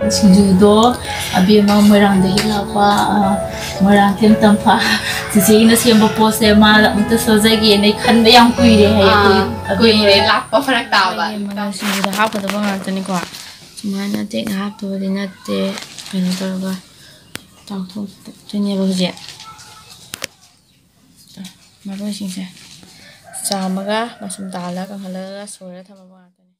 Sinjudo abima moirangdagi lapa moirangtem tampa sisina siamba pose ma unta sojagi nei khanba yam kuire hay kuire lakpa farak taba sinjuda happadaba ngantani ko sumana tek hapto dinate kano torga tangthok tuniba huje maro singse chamaga masum dala ka halaga sora thamaba ngantani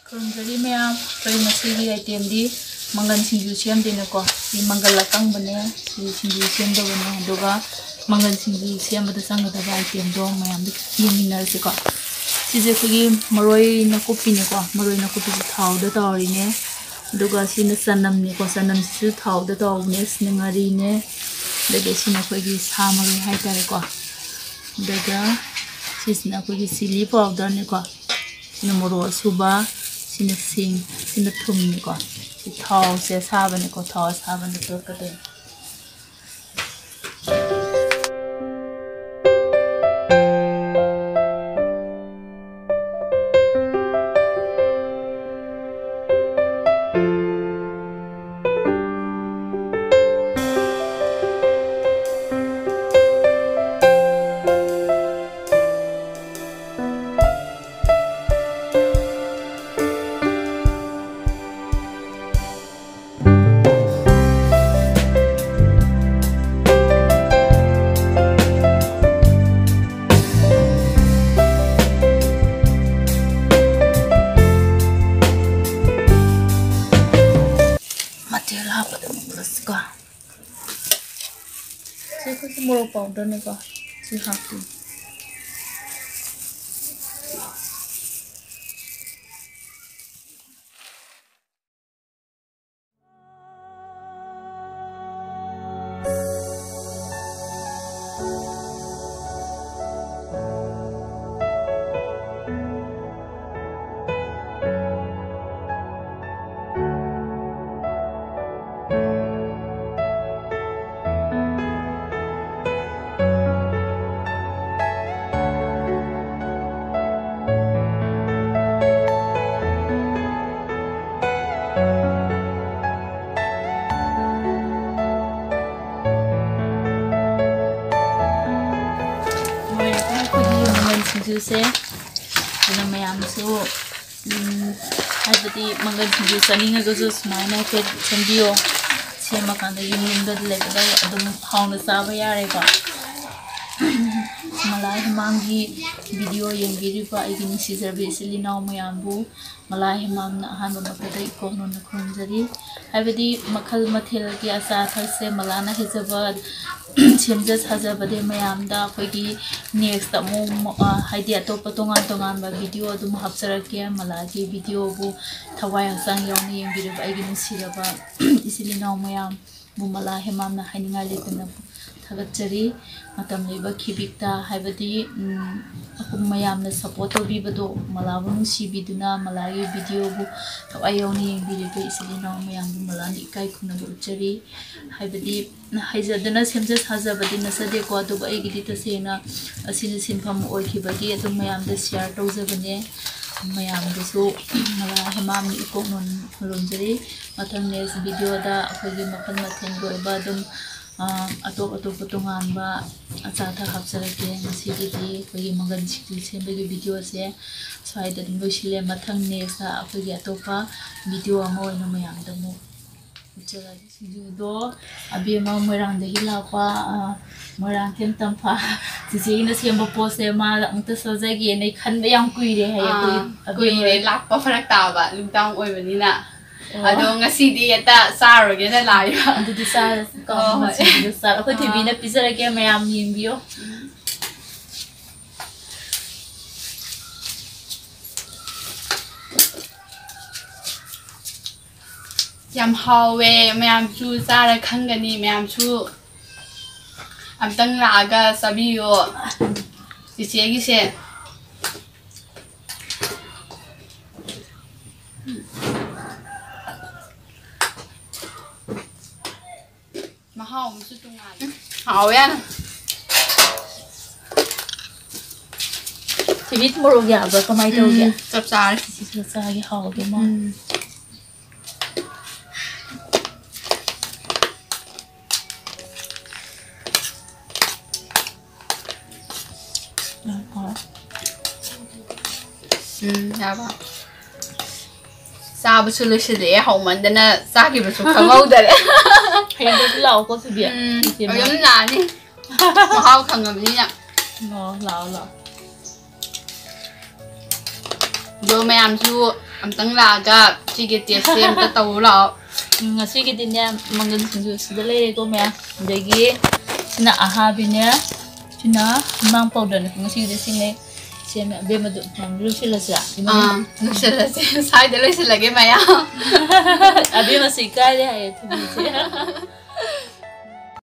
Kurangkali mea koi masih item di mangan sinju siam dene ko di mangal lakang bane si sinju siam do bane doga mangan sinju siam bada sang da item do mayam di yeminar se ko sije kugi maroi na kopi ne ko maroi na kopi thau da tawri ne doga sina sanam ne ko sanam su thau da taw ne sningari ne daga sina kugi samari hai tare ko daga sisna kugi chili powder ne ko sina moro suba sina sing sina thum ni ko thau se saban ko thau saban to ka de moro powder ne ko si hapti sinju se na mayam su haibati mangal sinju saninga gozo smaina ke chandio sema kanda yimunda lebada adum hauna saba yare ba malai mangi video yenggiri pa igini si service linaw mayambu malai mam na hanba makada ko non na khunjari haibati makhal mathel ki asa thase malana hejaba semja sajabade mayamda khoigi next amu haidi atopa tongan tongan ba video adum hapsarake malagi video bu thawai sang yawni yenggiri ba igini siraba isilinaw mayam bu mala hemam na haninga letna thagachari matam leba khibikta haibadi akum mayam na support bibado malabu sibiduna malagi video bu thawai yawni yenggiri ba isilinaw mayam bu malani kai khuna burchari haibadi haijadana semja sajabadi nasade ko adu ba igidi tasena asini sinfam oikhibagi adu mayam da share tawjabane mayam dasu mala hemam ni ko non holonjari mathang next video da akhoi makhal mathen goiba dum atop atop tongan ba acha tha hapsarake ngasidi di akhoi mangan sikti sembagi video se swaida dum loisile mathang next da akhoi atopa video amo no mayam da mo sinjudo abima moirangdagi lapa moirangtem tampa sisina siamba pose ma unta sojagi nei khanba yam kuire hay kuire lakpa farak taba lungtang oibanina ado ngasidi eta saroge na layo adu di sa ko sinjudo sa ko tv na pisarage mayam yimbiyo yam hawe mayam chu zara khangani mayam chu ꯑꯝꯇꯪ ꯂꯥꯛꯑꯒ ꯆꯥꯕꯤꯌꯣ ꯆꯤꯆꯦꯒꯤꯁꯦ ꯃꯍꯥꯎ ꯑꯃꯁꯨ ꯇꯣꯉꯥꯟꯅ ꯍꯥꯎꯋꯦ ꯌꯥꯝꯅ ꯁꯤꯒꯤ ꯃꯣꯔꯣꯛ ꯌꯥꯕ꯭ꯔꯥ ꯀꯃꯥꯏꯅ ꯇꯧꯒꯦ ꯆꯞ ꯆꯥꯔꯦ ꯁꯤꯁꯨ ꯆꯥꯒꯦ ꯍꯥꯎꯒꯦ ꯃꯥ ꯌꯥꯕ ꯆꯥꯕꯁꯨ ꯂꯣꯏꯁꯤꯜꯂꯛꯑꯦ ꯍꯥꯎꯃꯟꯗꯅ ꯆꯥꯈꯤꯕꯁꯨ ꯈꯪꯍꯧꯗꯔꯦ ꯍꯌꯦꯡꯗꯁꯨ ꯂꯥꯛꯑꯣꯀꯣ ꯁꯤꯕꯤ ꯑꯗꯨꯝ ꯂꯥꯛꯑꯅꯤ ꯃꯍꯥꯎ ꯈꯪꯉꯕꯅꯤꯅ ꯂꯥꯛꯑꯣ ꯂꯥꯛꯑꯣ ꯑꯗꯣ ꯃꯌꯥꯝꯁꯨ ꯑꯝꯇꯪ ꯂꯥꯛꯑꯒ ꯁꯤꯒꯤ ꯇꯦꯁꯁꯦ ꯑꯝꯇ ꯇꯧ ꯂꯥꯛꯑꯣ ꯉꯁꯤꯒꯤꯗꯤꯅꯦ ꯃꯪꯒꯟ ꯁꯤꯡꯖꯨ ꯁꯤꯗ ꯂꯩꯔꯦꯀꯣ ꯃꯌꯥꯝ ꯑꯗꯒꯤ ꯁꯤꯅ ꯑꯍꯥꯕꯤꯅꯦ ꯁꯤꯅ ꯏꯃꯥꯡ ꯄꯥꯎꯗꯔꯅꯦ ꯉꯁꯤꯒꯤꯗꯤ ꯁꯤꯡꯅꯩ ꯁꯦꯝꯃꯦ ꯑꯕꯦꯝꯃꯗꯨ ꯂꯣꯏꯁꯤꯜꯂꯁꯤꯔꯥ ꯂꯣꯏꯁꯤꯜꯂꯁꯦ ꯁ꯭ꯋꯥꯏꯗ ꯂꯣꯏꯁꯤꯜꯂꯒꯦ ꯃꯌꯥꯝ ꯑꯕꯦꯝꯃꯁꯤ ꯏꯀꯥꯏꯔꯦ ꯍꯥꯏꯌꯦ ꯊꯨꯝꯕꯤꯁꯦ